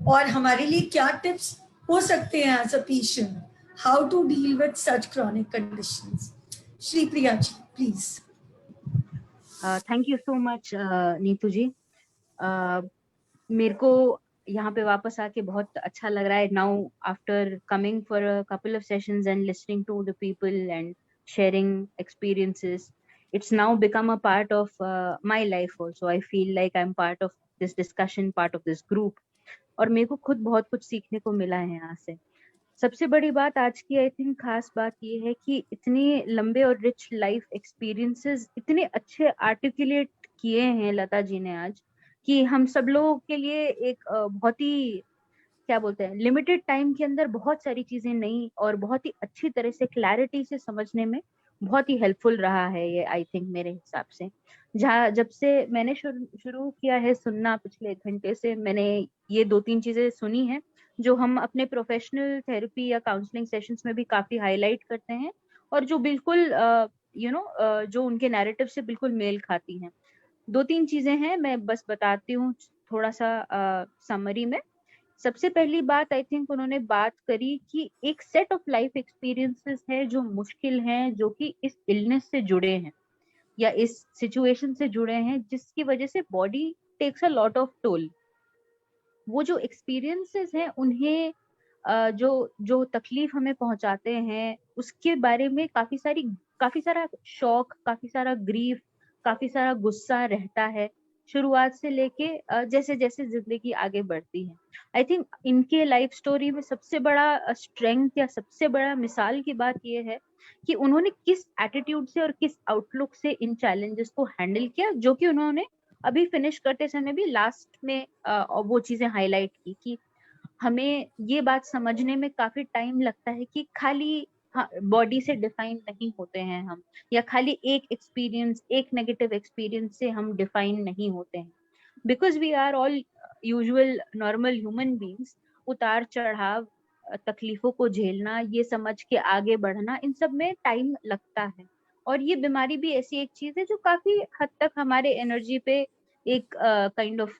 और हमारे लिए क्या टिप्स हो सकते हैं as a patient, how to deal with such chronic conditions. Shri Priya ji please. Thank you so much Neetu ji. मेरे को यहाँ पे वापस आके बहुत अच्छा लग रहा है now, after coming for a couple of sessions and listening to the people and sharing experiences. It's now become a part of my life also. I feel like I'm part of this discussion, part of this group. और मेरे को खुद बहुत कुछ सीखने को मिला है यहाँ से. सबसे बड़ी बात आज की आई थिंक खास बात ये है कि इतने लंबे और रिच लाइफ एक्सपीरियंसेस इतने अच्छे आर्टिकुलेट किए हैं लता जी ने आज, कि हम सब लोगों के लिए एक बहुत ही, क्या बोलते हैं, लिमिटेड टाइम के अंदर बहुत सारी चीजें नई और बहुत ही अच्छी तरह से क्लैरिटी से समझने में बहुत ही हेल्पफुल रहा है ये, आई थिंक मेरे हिसाब से. जहाँ जब से मैंने शुरू किया है सुनना, पिछले 1 घंटे से मैंने ये 2-3 चीजें सुनी हैं जो हम अपने प्रोफेशनल थेरेपी या काउंसलिंग सेशंस में भी काफी हाईलाइट करते हैं, और जो बिल्कुल जो उनके नैरेटिव से बिल्कुल मेल खाती हैं. 2-3 चीजें हैं, मैं बस बताती हूँ थोड़ा सा समरी में. सबसे पहली बात, आई थिंक उन्होंने बात करी कि एक सेट ऑफ लाइफ एक्सपीरियंसेस है जो मुश्किल हैं, जो कि इस इलनेस से जुड़े हैं या इस सिचुएशन से जुड़े हैं, जिसकी वजह से body takes a lot of toll. वो जो एक्सपीरियंसेस हैं उन्हें जो जो तकलीफ हमें पहुंचाते हैं उसके बारे में काफी सारा शौक, काफी सारा ग्रीफ, काफी सारा गुस्सा रहता है शुरुआत से लेके जैसे जैसे जिंदगी आगे बढ़ती है. आई थिंक इनके लाइफ स्टोरी में सबसे बड़ा स्ट्रेंथ या सबसे बड़ा मिसाल की बात ये है कि उन्होंने किस एटीट्यूड से और किस आउटलुक से इन चैलेंजेस को हैंडल किया, जो कि उन्होंने अभी फिनिश करते समय भी लास्ट में वो चीजें हाईलाइट की कि हमें ये बात समझने में काफी टाइम लगता है कि खाली बॉडी से डिफाइन नहीं होते हैं हम, या खाली एक एक्सपीरियंस, एक नेगेटिव एक्सपीरियंस से हम डिफाइन नहीं होते हैं. Because we are all usual normal human beings. उतार चढ़ाव, तकलीफों को झेलना, ये समझ के आगे बढ़ना, इन सब में टाइम लगता है. और ये बीमारी भी ऐसी एक चीज है जो काफी हद तक हमारे एनर्जी पे एक काइंड ऑफ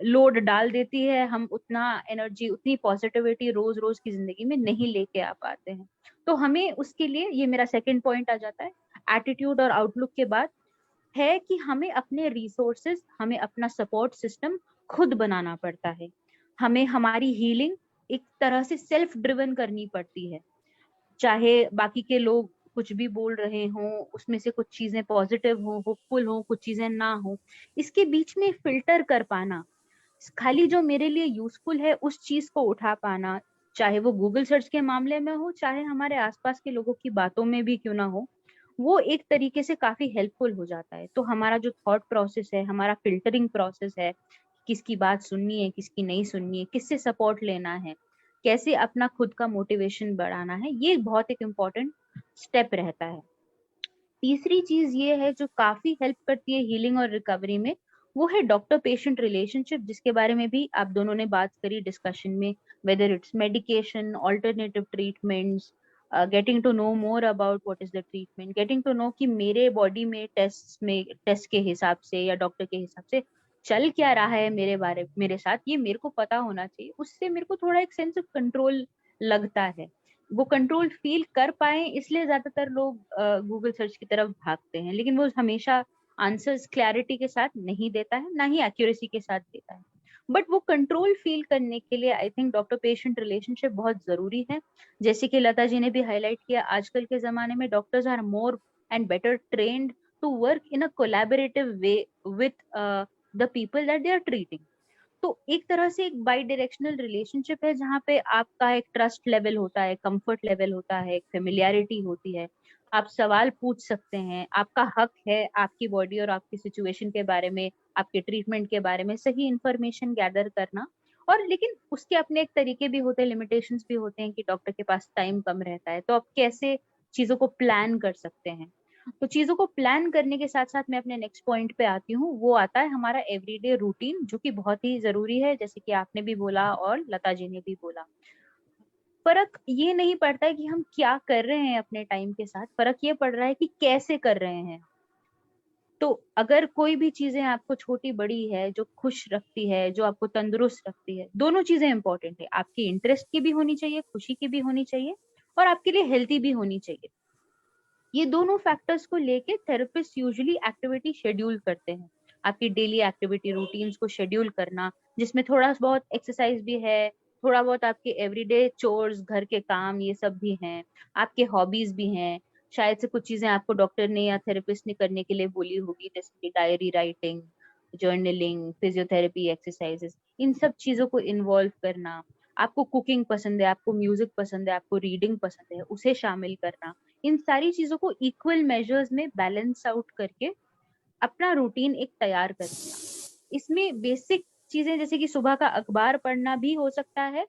लोड डाल देती है. हम उतना एनर्जी, उतनी पॉजिटिविटी रोज रोज की जिंदगी में नहीं लेके आ पाते हैं. तो हमें उसके लिए, ये मेरा सेकंड पॉइंट आ जाता है एटीट्यूड और आउटलुक के बाद, है कि हमें अपने रिसोर्सेज, हमें अपना सपोर्ट सिस्टम खुद बनाना पड़ता है. हमें हमारी हीलिंग एक तरह से सेल्फ ड्रिवन करनी पड़ती है. चाहे बाकी के लोग कुछ भी बोल रहे हों, उसमें से कुछ चीजें पॉजिटिव हो, होपफुल हो, कुछ चीजें ना हो, इसके बीच में फिल्टर कर पाना, खाली जो मेरे लिए यूजफुल है उस चीज को उठा पाना, चाहे वो गूगल सर्च के मामले में हो, चाहे हमारे आसपास के लोगों की बातों में भी क्यों ना हो, वो एक तरीके से काफी हेल्पफुल हो जाता है. तो हमारा जो थॉट प्रोसेस है, हमारा फिल्टरिंग प्रोसेस है, किसकी बात सुननी है, किसकी नहीं सुननी है, किससे सपोर्ट लेना है, कैसे अपना खुद का मोटिवेशन बढ़ाना है, ये बहुत एक इम्पोर्टेंट स्टेप रहता है. तीसरी चीज ये है जो काफी हेल्प करती है हीलिंग और रिकवरी में, वो है डॉक्टर पेशेंट रिलेशनशिप, जिसके बारे में भी आप दोनों ने बात करी डिस्कशन में. Whether it's medication, alternative treatments, getting to know more about what is the treatment, getting to know कि मेरे बॉडी में टेस्ट के हिसाब से या डॉक्टर के हिसाब से चल क्या रहा है मेरे साथ, ये मेरे को पता होना चाहिए. उससे मेरे को थोड़ा एक सेंस ऑफ कंट्रोल लगता है. वो कंट्रोल फील कर पाए इसलिए ज्यादातर लोग गूगल सर्च की तरफ भागते हैं, लेकिन वो हमेशा आंसर्स क्लैरिटी के साथ नहीं देता है, ना ही एक्यूरेसी के साथ देता है. बट वो कंट्रोल फील करने के लिए I think doctor patient relationship बहुत जरूरी है. जैसे कि लता जी ने भी हाईलाइट किया, आजकल के जमाने में doctors are more and better trained to work in a collaborative way with the people that they are treating. तो एक तरह से एक बाई डायरेक्शनल रिलेशनशिप है, जहाँ पे आपका एक ट्रस्ट लेवल होता है, कंफर्ट लेवल होता है, एक फेमिलियरिटी होती है. आप सवाल पूछ सकते हैं, आपका हक है आपकी बॉडी और आपकी सिचुएशन के बारे में, आपके ट्रीटमेंट के बारे में सही इंफॉर्मेशन गैदर करना. और लेकिन उसके अपने एक तरीके भी होते हैं, लिमिटेशंस भी होते हैं कि डॉक्टर के पास टाइम कम रहता है, तो आप कैसे चीजों को प्लान कर सकते हैं. तो चीजों को प्लान करने के साथ साथ मैं अपने नेक्स्ट पॉइंट पे आती हूँ, वो आता है हमारा एवरीडे रूटीन, जो कि बहुत ही जरूरी है, जैसे कि आपने भी बोला और लता जी ने भी बोला. फर्क ये नहीं पड़ता है कि हम क्या कर रहे हैं अपने टाइम के साथ, फर्क ये पड़ रहा है कि कैसे कर रहे हैं. तो अगर कोई भी चीजें आपको छोटी बड़ी है जो खुश रखती है, जो आपको तंदुरुस्त रखती है, दोनों चीजें इंपॉर्टेंट है। आपकी इंटरेस्ट की भी होनी चाहिए, खुशी की भी होनी चाहिए, और आपके लिए हेल्थी भी होनी चाहिए। ये दोनों फैक्टर्स को लेके थेरेपिस्ट यूजुअली एक्टिविटी शेड्यूल करते हैं। आपकी डेली एक्टिविटी रूटीन्स को शेड्यूल करना, जिसमें थोड़ा बहुत एक्सरसाइज भी है, थोड़ा बहुत आपके एवरीडे चोर्स, घर के काम, ये सब भी हैं, आपके हॉबीज भी हैं। शायद से कुछ चीजें आपको डॉक्टर ने या थेरेपिस्ट ने करने के लिए बोली होगी, जैसे कि diary writing, journaling, physiotherapy exercises, इन सब चीजों को इन्वॉल्व करना। आपको कुकिंग पसंद है, आपको म्यूजिक पसंद है, आपको रीडिंग पसंद है, उसे शामिल करना। इन सारी चीजों को इक्वल मेजर्स में बैलेंस आउट करके अपना रूटीन एक तैयार कर लिया। इसमें बेसिक चीजें जैसे कि सुबह का अखबार पढ़ना भी हो सकता है,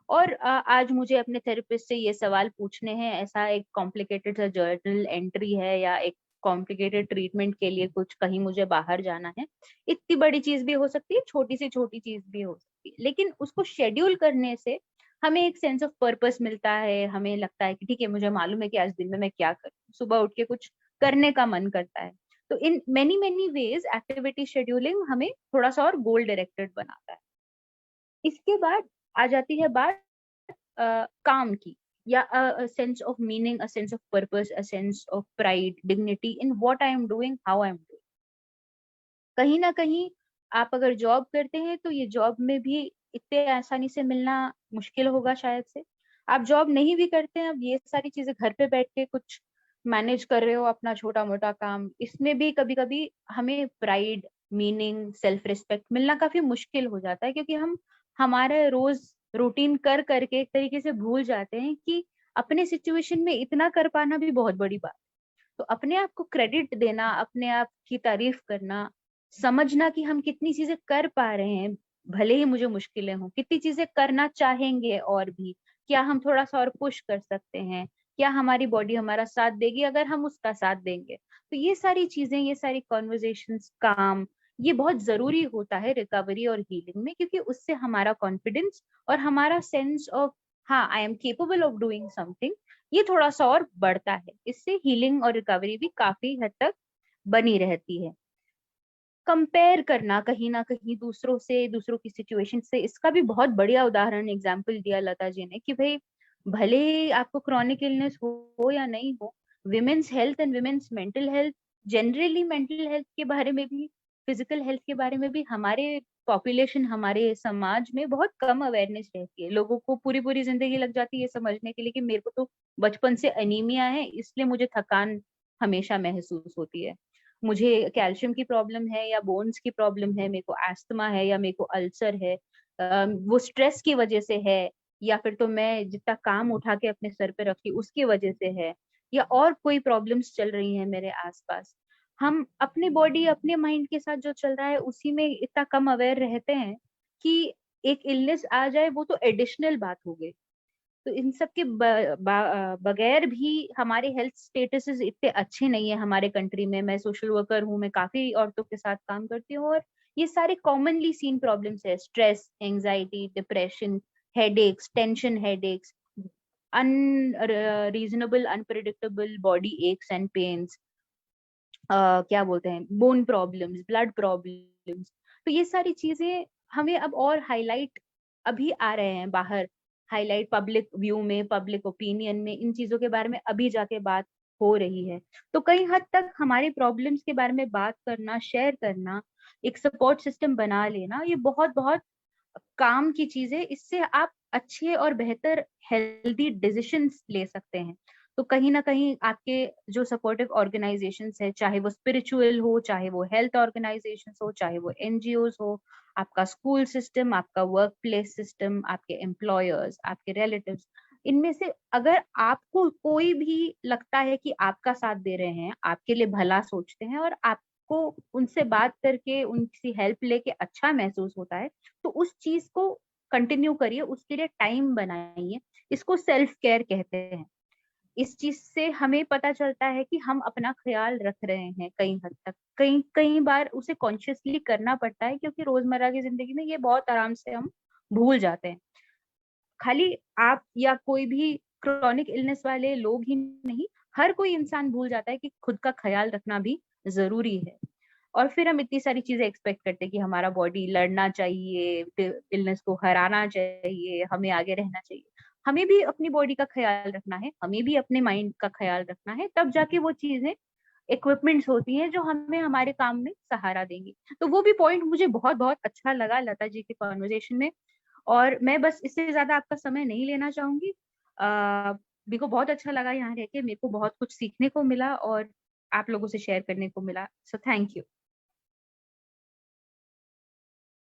और आज मुझे अपने थेरेपिस्ट से ये सवाल पूछने हैं, ऐसा एक कॉम्प्लिकेटेड सा जर्नल एंट्री है, या एक कॉम्प्लिकेटेड ट्रीटमेंट के लिए कुछ कहीं मुझे बाहर जाना है। इतनी बड़ी चीज भी हो सकती है, छोटी से छोटी चीज भी हो सकती है, लेकिन उसको शेड्यूल करने से हमें एक सेंस ऑफ पर्पस मिलता है। हमें लगता है कि ठीक है, मुझे मालूम है कि आज दिन में मैं क्या करूँ, सुबह उठ के कुछ करने का मन करता है। तो in many many ways activity scheduling हमें थोड़ा सा और गोल डायरेक्टेड बनाता है। इसके बाद आ जाती है बात काम की, या sense of meaning, a sense of purpose, a sense of pride, dignity in what I am doing, how I am doing. कहीं ना कहीं आप अगर जॉब करते हैं तो ये जॉब में भी इतने आसानी से मिलना मुश्किल होगा शायद से। आप जॉब नहीं भी करते हैं, अब ये सारी चीजें घर पे बैठ के कुछ मैनेज कर रहे हो अपना छोटा मोटा काम, इसमें भी कभी कभी हमें प्राइड, मीनिंग, सेल्फ रिस्पेक्ट मिलना काफी मुश्किल हो जाता है, क्योंकि हम हमारे रोज रूटीन कर करके एक तरीके से भूल जाते हैं कि अपने सिचुएशन में इतना कर पाना भी बहुत बड़ी बात। तो अपने आप को क्रेडिट देना, अपने आप की तारीफ करना, समझना कि हम कितनी चीजें कर पा रहे हैं, भले ही मुझे मुश्किलें हों, कितनी चीजें करना चाहेंगे और भी, क्या हम थोड़ा सा और पुश कर सकते हैं, क्या हमारी बॉडी हमारा साथ देगी अगर हम उसका साथ देंगे। तो ये सारी चीजें, ये सारी कॉन्वर्जेशंस, काम, ये बहुत जरूरी होता है रिकवरी और हीलिंग में, क्योंकि उससे हमारा कॉन्फिडेंस और हमारा सेंस ऑफ हाँ I am capable of doing something, ये थोड़ा सा और बढ़ता है। इससे हीलिंग और रिकवरी भी काफी हद तक बनी रहती है। कंपेयर करना कहीं ना कहीं दूसरों से, दूसरों की सिचुएशन से, इसका भी बहुत बढ़िया उदाहरण एग्जाम्पल दिया लता जी ने, कि भाई भले ही आपको क्रॉनिक इलनेस हो या नहीं हो, women's health and women's mental health, generally mental health के बारे में भी, फिजिकल हेल्थ के बारे में भी हमारे पॉपुलेशन, हमारे समाज में बहुत कम अवेयरनेस रहती है। लोगों को पूरी पूरी जिंदगी लग जाती है समझने के लिए कि मेरे को तो बचपन से अनीमिया है, इसलिए मुझे थकान हमेशा महसूस होती है, मुझे कैल्शियम की प्रॉब्लम है या बोन्स की प्रॉब्लम है, मेरे को एस्थमा है या मेरे को अल्सर है, वो स्ट्रेस की वजह से है, या फिर तो मैं जितना काम उठा के अपने सर पे रखी उसकी वजह से है, या और कोई प्रॉब्लम्स चल रही हैं मेरे आसपास। हम अपनी बॉडी, अपने माइंड के साथ जो चल रहा है उसी में इतना कम अवेयर रहते हैं कि एक इलनेस आ जाए वो तो एडिशनल बात हो गई। तो इन सब के बगैर भी हमारे हेल्थ स्टेटसेस इतने अच्छे नहीं है हमारे कंट्री में। मैं सोशल वर्कर हूँ, मैं काफी औरतों के साथ काम करती हूँ, और ये सारे कॉमनली सीन प्रॉब्लम्स है, stress, anxiety, depression, headaches, tension headaches, unreasonable unpredictable body aches and pains, क्या बोलते हैं, बोन प्रॉब्लम्स, ब्लड प्रॉब्लम्स। तो ये सारी चीजें हमें अब और हाईलाइट अभी आ रहे हैं बाहर, हाईलाइट पब्लिक व्यू में, पब्लिक ओपिनियन में, इन चीजों के बारे में अभी जाके बात हो रही है। तो कई हद तक हमारी प्रॉब्लम्स के बारे में बात करना, शेयर करना, एक सपोर्ट सिस्टम बना लेना, ये बहुत बहुत काम की चीज है। इससे आप अच्छे और बेहतर हेल्दी डिसीजंस ले सकते हैं। तो कहीं ना कहीं आपके जो सपोर्टिव ऑर्गेनाइजेशंस है, चाहे वो स्पिरिचुअल हो, चाहे वो हेल्थ ऑर्गेनाइजेशंस हो, चाहे वो एनजीओज हो, आपका स्कूल सिस्टम, आपका वर्क प्लेस सिस्टम, आपके एम्प्लॉयर्स, आपके रिलेटिव्स, इनमें से अगर आपको कोई भी लगता है कि आपका साथ दे रहे हैं, आपके लिए भला सोचते हैं, और आपको उनसे बात करके, उनकी हेल्प लेके अच्छा महसूस होता है, तो उस चीज को कंटिन्यू करिए, उसके लिए टाइम बनाइए। इसको सेल्फ केयर कहते हैं। इस चीज से हमें पता चलता है कि हम अपना ख्याल रख रहे हैं कई हद तक। कई कई बार उसे कॉन्शियसली करना पड़ता है, क्योंकि रोजमर्रा की जिंदगी में ये बहुत आराम से हम भूल जाते हैं। खाली आप या कोई भी क्रॉनिक इलनेस वाले लोग ही नहीं, हर कोई इंसान भूल जाता है कि खुद का ख्याल रखना भी जरूरी है। और फिर हम इतनी सारी चीजें एक्सपेक्ट करते हैं कि हमारा बॉडी लड़ना चाहिए, इलनेस को हराना चाहिए, हमें आगे रहना चाहिए। हमें भी अपनी बॉडी का ख्याल रखना है, हमें भी अपने माइंड का ख्याल रखना है, तब जाके वो चीजें इक्विपमेंट्स होती हैं जो हमें हमारे काम में सहारा देंगी। तो वो भी पॉइंट मुझे बहुत बहुत अच्छा लगा लता जी के कॉन्वर्जेशन में। और मैं बस इससे ज्यादा आपका समय नहीं लेना चाहूंगी। मेरे को बहुत अच्छा लगा यहाँ रह के, मेरे को बहुत कुछ सीखने को मिला और आप लोगों से शेयर करने को मिला। So thank you.